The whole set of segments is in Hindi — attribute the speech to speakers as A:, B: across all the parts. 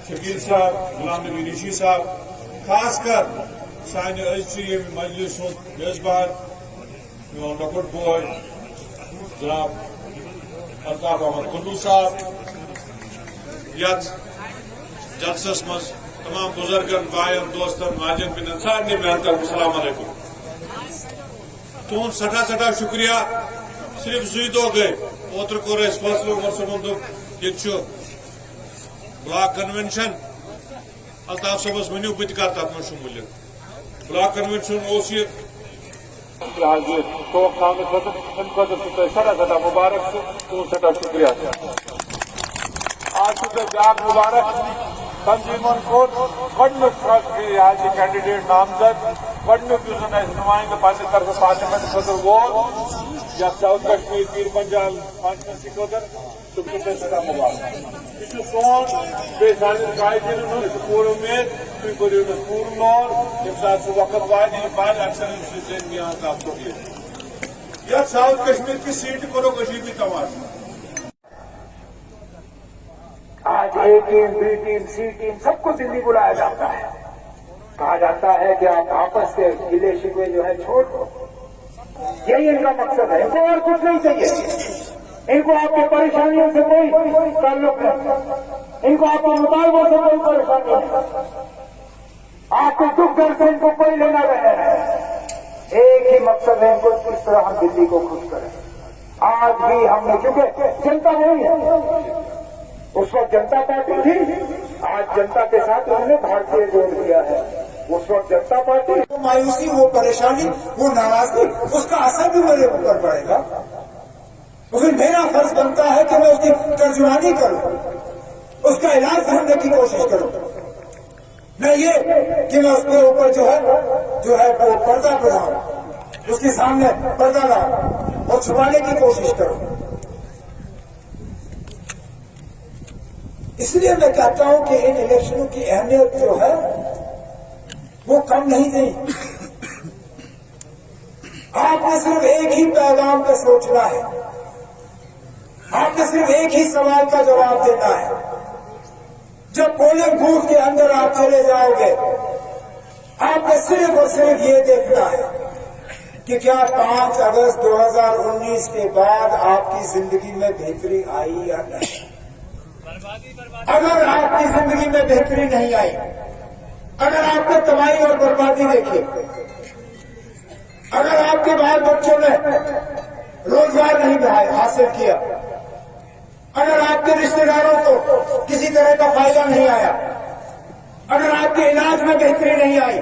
A: शकील साहब, गुलाम नबी ऋषि साहब, खासकर साइन मजलिस मेजबान मोन लकुट बोय जनाब अल्ताफ अहमद कुल्लू साहब, यथ जलसस मज तमाम बुजुर्गन बायन दोस्तन माजन बिन सारे मेहनत अस्सलाम वालेकुम। तुम सठा सठा शुक्रिया। सिर्फ जुई दो गए ओतर कोर फैसलो ये ब्लॉक कन्वेंशन अल्ताफ सबस वनु बत कर तथ मज शमूलियत। ब्लॉक कन्वेंशन सदा सदा मुबारक तुम सदा शुक्रिया। आज ब्या मुबारक तंजीमन कोर कैंडिडेट नामजद गुक नुमाइंद पे तरफ पार्लियामेंट खुद वोल या साउथ कश्मीर पीर पंजाल कॉन्स्टिट्यूंसी खुद सदा मुबारक। यह सोन बे कायदीन पूर उम्मीद तुम करो पूर नौर ये सात वक्त वाद अक्सर यह साउथ कश्मीर की सीट करो कशीबी तमाशा।
B: आज ए टीम, बी टीम, सी टीम सबको दिल्ली बुलाया जाता है। कहा जाता है कि आप आपस के गिले शिकवे जो है छोड़ दो। यही इनका मकसद है। इनको और कुछ नहीं चाहिए। इनको आपकी परेशानियों से कोई ताल्लुक नहीं। इनको आपके मुतालबों से कोई परेशानी नहीं। आपके दुख दर्द से इनको कोई लेना देना नहीं। एक ही मकसद है इनको किस तरह हम दिल्ली को खुश करें। आज भी हमने, क्योंकि जनता नहीं है, उस वक्त जनता पार्टी थी, आज जनता के साथ उन्होंने भारतीय जोड़ दिया है। उस वक्त जनता पार्टी,
C: वो मायूसी, वो परेशानी, वो नाराजगी, उसका असर भी मेरे ऊपर पड़ेगा। तो फिर मेरा फर्ज बनता है कि मैं उसकी तर्जुमानी करूं, उसका इलाज ढूंढने की कोशिश करूं। मैं ये कि मैं उसके ऊपर जो है वो पर्दा बनाऊं, उसके सामने पर्दा लाऊं और छुपाने की कोशिश करूं। इसलिए मैं कहता हूं कि इन इलेक्शनों की अहमियत जो है वो कम नहीं गई। आपने सिर्फ एक ही पैगाम पे सोचना है। आपने सिर्फ एक ही सवाल का जवाब देना है। जब पोलिंग बूथ के अंदर आप चले जाओगे, आपने सिर्फ और सिर्फ ये देखना है कि क्या 5 अगस्त 2019 के बाद आपकी जिंदगी में बेहतरी आई या नहीं। अगर आपकी जिंदगी में बेहतरी नहीं आई, अगर आपने तबाही और बर्बादी देखी, अगर आपके बाल बच्चों ने रोजगार नहीं हासिल किया, अगर आपके रिश्तेदारों को किसी तरह का फायदा नहीं आया, अगर आपके इलाज में बेहतरी नहीं आई,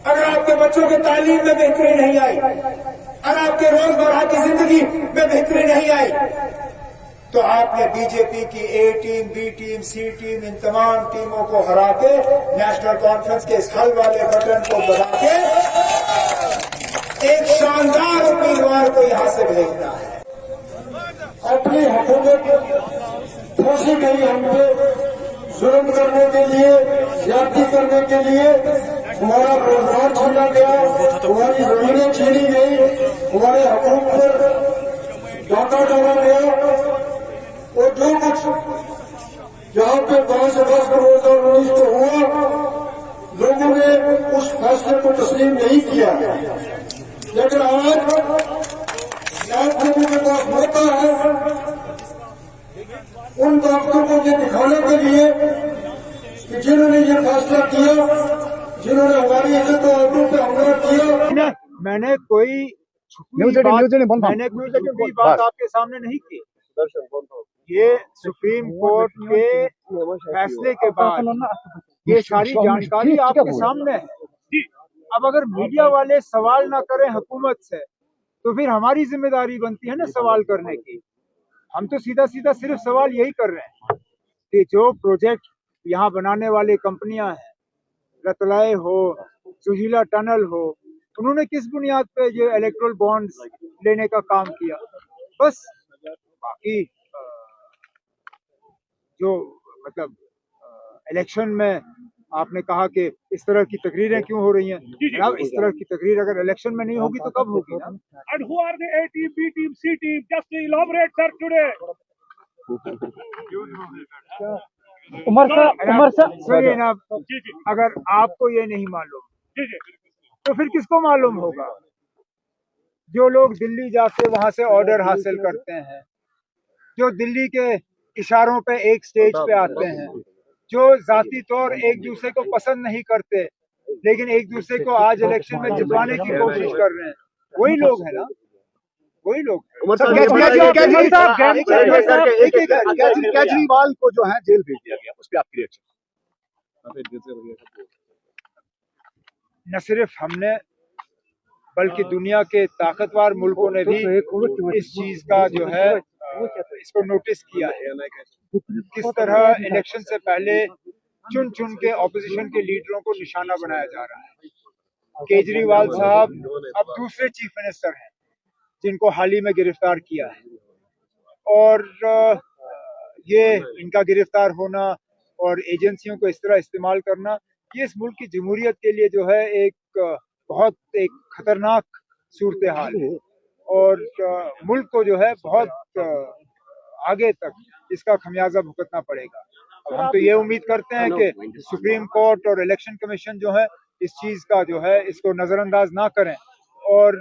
C: अगर आपके बच्चों की तालीम में बेहतरी नहीं आई, अगर आपके रोजमर्रा की जिंदगी में बेहतरी नहीं आई, तो आपने बीजेपी की ए टीम, बी टीम, सी टीम, इन तमाम टीमों को हरा के नेशनल कॉन्फ्रेंस के इस हल वाले बटन को दबा के एक शानदार उम्मीदवार को यहां से भेजना है।
D: अपनी हुकूमत फंसी गई हम पे जुल्म करने के लिए, ज्यादती करने के लिए। हमारा रोजगार छीना गया, हमारी जमीनें छीनी गई, हमारे हकूक पर डाका डाला गया और जो कुछ जहां पे 5 अगस्त 2019 को हुआ, लोगों ने उस फैसले को तस्लीम नहीं किया। लेकिन आज लोगों के पास मौका है उन ताकतों को ये दिखाने के लिए कि जिन्होंने ये फैसला किया, जिन्होंने हमारी इज्जत और आबरू पे हमला किया।
E: मैंने कोई बात आपके सामने नहीं की। ये सुप्रीम कोर्ट के फैसले के बाद ये सारी जानकारी आपके सामने है। अब अगर मीडिया वाले सवाल ना करें हुकूमत से, तो फिर हमारी जिम्मेदारी बनती है ना सवाल करने की। हम तो सीधा सीधा सिर्फ सवाल यही कर रहे हैं कि जो प्रोजेक्ट यहाँ बनाने वाली कंपनियां हैं, रतलाए हो, सुजीला टनल हो, उन्होंने किस बुनियाद पे ये इलेक्ट्रल बॉन्ड्स लेने का काम किया। बस बाकी जो मतलब इलेक्शन में आपने कहा कि इस तरह की तकरीरें क्यों हो रही हैं, जनाब इस तरह की तकरीर अगर इलेक्शन में नहीं होगी तो कब होगी ना।
F: And who are the A team, B team, C team? Just to elaborate, sir, today.
E: सुनिए ना, अगर आपको ये नहीं मालूम तो फिर किसको मालूम होगा? जो लोग दिल्ली जाके वहां से ऑर्डर हासिल करते हैं, जो दिल्ली के इशारों पे एक स्टेज पे आते हैं, जो जाती तौर एक दूसरे को पसंद नहीं करते लेकिन एक दूसरे को आज इलेक्शन में जितवाने की कोशिश कर रहे हैं, वही लोग हैं ना, वही लोग।
F: केजरीवाल को जो है जेल भेज दिया गया, उस पर आपकी रिएक्शन?
E: न सिर्फ हमने बल्कि दुनिया के ताकतवर मुल्कों ने भी इस चीज का जो है इसको नोटिस किया है, किस तरह इलेक्शन से पहले चुन चुन के ऑपोजिशन के लीडरों को निशाना बनाया जा रहा है। केजरीवाल साहब अब दूसरे चीफ मिनिस्टर हैं जिनको हाल ही में गिरफ्तार किया है, और ये इनका गिरफ्तार होना और एजेंसियों को इस तरह इस्तेमाल करना, ये इस मुल्क की जमहूरियत के लिए जो है एक बहुत खतरनाक सूरत हाल है, और मुल्क को जो है बहुत आगे तक इसका खमियाजा भुगतना पड़ेगा। अब हम तो ये उम्मीद करते हैं कि सुप्रीम कोर्ट और इलेक्शन कमीशन जो है इस चीज का जो है इसको नजरअंदाज ना करें और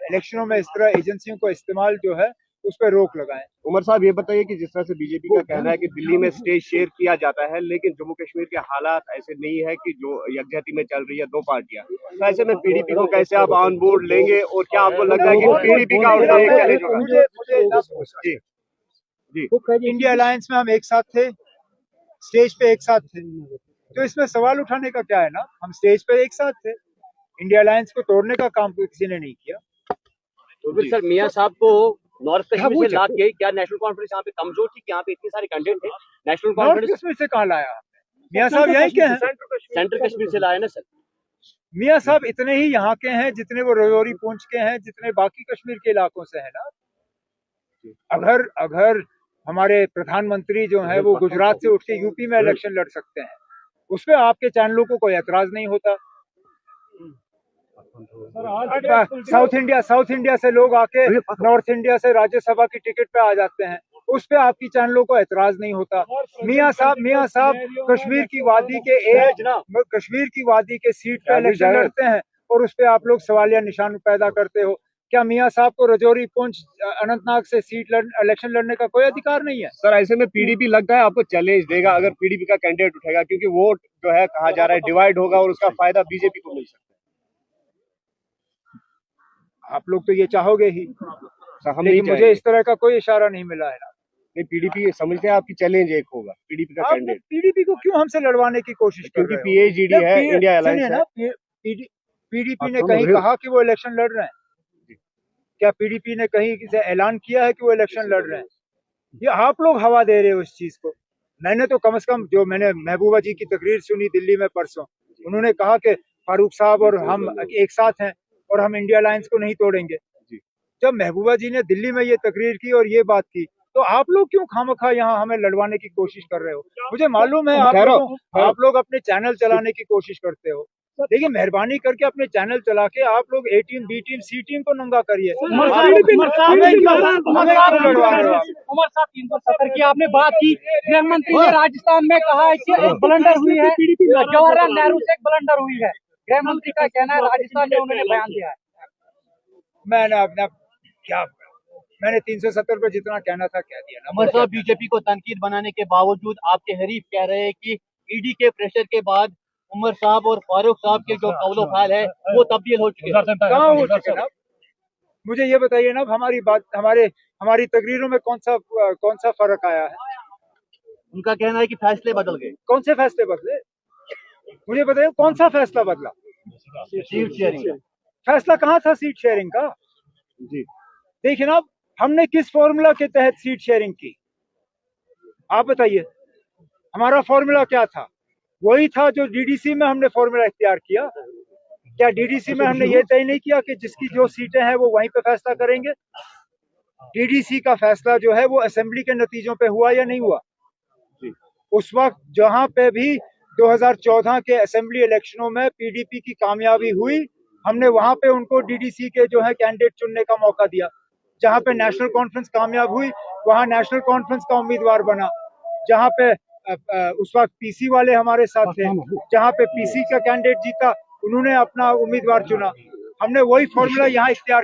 E: इलेक्शनों में इस तरह एजेंसियों को इस्तेमाल जो है उस पर रोक लगाएं।
F: उमर साहब, ये बताइए कि जिस तरह से बीजेपी का कहना है कि दिल्ली में स्टेज शेयर किया जाता है, लेकिन जम्मू कश्मीर के हालात ऐसे नहीं है कि जो यकजहती में चल रही है दो पार्टियां, तो ऐसे में पीडीपी को कैसे आप ऑन बोर्ड लेंगे और क्या आपको लगता है कि पीडीपी का
E: जी इंडिया अलायंस में हम एक साथ थे, स्टेज पे एक साथ थे, तो इसमें सवाल उठाने का क्या है ना, हम स्टेज पे एक साथ थे, इंडिया अलायंस को तोड़ने का काम किसी ने नहीं किया।
G: तो फिर सर मियां साहब को नॉर्थ कश्मीर से ला के क्या नेशनल कॉन्फ्रेंस यहाँ पे कमजोर थी कि यहाँ पे इतने सारे कैंडिडेट थे? नेशनल कॉन्फ्रेंस
E: कश्मीर से कहाँ लाया मियां साहब? यहीं के हैं,
G: सेंट्रल कश्मीर से लाया ना सर।
E: मियां साहब इतने ही यहाँ के हैं जितने वो राजौरी पूंछ के हैं, जितने बाकी कश्मीर के इलाकों से है ना। अगर हमारे प्रधानमंत्री जो है वो गुजरात से उठ के यूपी में इलेक्शन लड़ सकते हैं, उस पर आपके चैनलों को कोई एतराज नहीं होता। साउथ इंडिया से लोग आके नॉर्थ इंडिया से राज्यसभा की टिकट पे आ जाते हैं, उस पे आपकी चैनलों को एतराज नहीं होता। मियां साहब कश्मीर की वादी के सीट पे इलेक्शन लड़ते हैं और उस पे आप लोग सवालिया निशान पैदा करते हो। क्या मियां साहब को राजौरी पुंछ अनंतनाग से इलेक्शन लड़ने का कोई अधिकार नहीं है?
F: सर, ऐसे में पीडीपी लगता है आपको चैलेंज देगा अगर पीडीपी का कैंडिडेट उठेगा, क्योंकि वोट जो है कहा जा रहा है डिवाइड होगा और उसका फायदा बीजेपी को मिल सकता है।
E: आप लोग तो ये चाहोगे ही, लेकिन मुझे इस तरह का कोई इशारा नहीं मिला है ना।
F: नहीं, पीडीपी समझते हैं आपकी चैलेंज एक होगा पीडीपी का कैंडिडेट।
E: पीडीपी को क्यों हमसे लड़वाने की कोशिश कर रहे हो?
F: क्योंकि पीएचडी है, इंडिया अलायंस है।
E: पीडीपी ने कहीं कहा कि वो इलेक्शन लड़ रहे हैं? क्या पीडीपी ने कहीं से ऐलान किया है कि वो इलेक्शन लड़ रहे हैं? ये आप लोग हवा दे रहे हो इस चीज को। मैंने तो कम से कम जो मैंने महबूबा जी की तकरीर सुनी दिल्ली में परसों, उन्होंने कहा कि फारूक साहब और हम एक साथ हैं और हम इंडिया अलायंस को नहीं तोड़ेंगे। जब महबूबा जी ने दिल्ली में ये तकरीर की और ये बात की, तो आप लोग क्यों खामखा यहाँ हमें लड़वाने की कोशिश कर रहे हो? मुझे मालूम है आप लोग अपने चैनल चलाने की कोशिश करते हो, लेकिन मेहरबानी करके अपने चैनल चला के आप लोग ए टीम, बी टीम, सी टीम को नंगा करिए।
H: उमर साहब 370 की आपने बात की, गृह मंत्री ने राजस्थान में कहा है कि एक ब्लंडर हुई है, जवाहरलाल नेहरू से एक ब्लंडर हुई है। गृह मंत्री का कहना है राजस्थान में उन्होंने बयान दिया है।
E: मैंने 370 पर जितना कहना था कह दिया ना।
G: उमर साहब, बीजेपी को तनकीद बनाने के बावजूद आपके हरीफ कह रहे हैं कि ईडी के प्रेशर के बाद उमर साहब और फारूक साहब के जो कौलो फाल है वो तब्दील हो चुके हैं।
E: कहाँ हो चुके ना? मुझे ये बताइए ना, हमारी तकरीरों में कौन सा फर्क आया है?
G: उनका कहना है कि फैसले बदल गए।
E: कौन से फैसले बदले? मुझे बताइए कौन सा फैसला बदला?
G: सीट शेयरिंग
E: फैसला कहाँ था सीट शेयरिंग का?
F: जी
E: देखिए ना, हमने किस फॉर्मूला के तहत सीट शेयरिंग की? आप बताइए, हमारा फॉर्मूला क्या था? वही था जो डीडीसी में हमने फॉर्मूला इख्तियार किया। क्या डीडीसी में हमने ये तय नहीं किया कि जिसकी जो सीटें हैं वो वहीं पे फैसला करेंगे? डीडीसी का फैसला जो है वो असेंबली के नतीजों पे हुआ या नहीं हुआ? उस वक्त जहां पे भी 2014 के असेंबली इलेक्शनों में पीडीपी की कामयाबी हुई, हमने वहां पे उनको डीडीसी के जो है कैंडिडेट चुनने का मौका दिया। जहां पे नेशनल कॉन्फ्रेंस कामयाब हुई, वहां नेशनल कॉन्फ्रेंस का उम्मीदवार बना। जहां पे उस वक्त पीसी वाले हमारे साथ थे, जहाँ पे पीसी का कैंडिडेट जीता, उन्होंने अपना उम्मीदवार चुना। हमने वही फॉर्मूला यहाँ इख्तियार